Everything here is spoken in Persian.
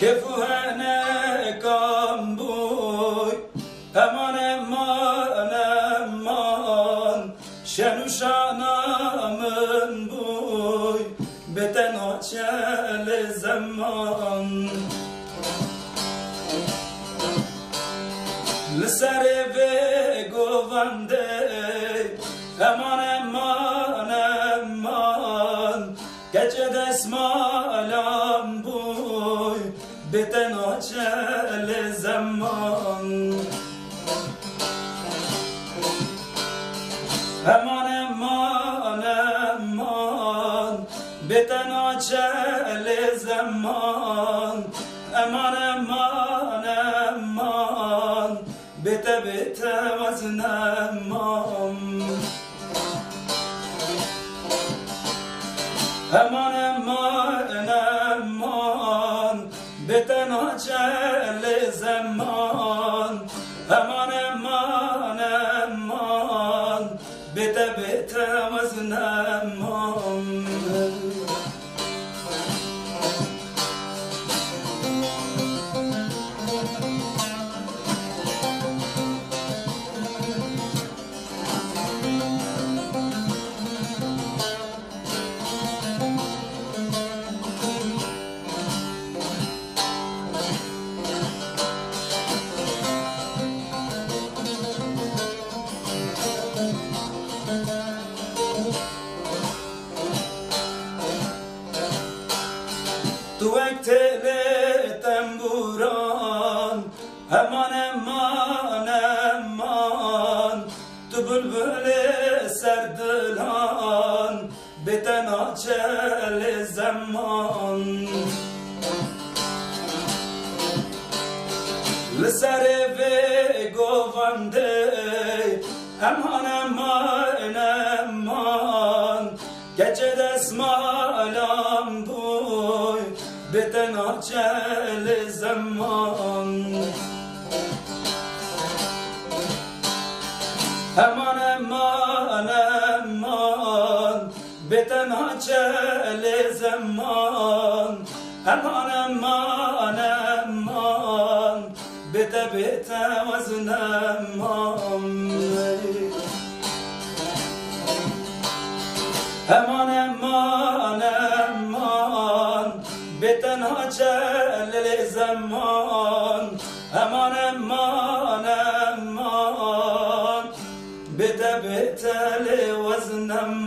كفوهنا كامبوي امان امان امان شنو شانا من بوي بتنوچل زمان لسر به گوونده امان امان امان گچه دسمالم بوی بتنوچل زمان امان امان امان بتنوچل زمان امان امان امان بت وزنمان امان امان امان بتنوچل زمان امان امان امان بت وزنمان تو اکتل تنبوران امان امان امان تو بلبل سردلان بتنوچل زمان لسر به گوونده امان امان امان گچه دسمالم بوی بتنوچل زمان امان امان امان بتنوچل زمان امان امان امان بت وزنمان امان امان امان بتنوچل زمان امان امان امان بت وزنمان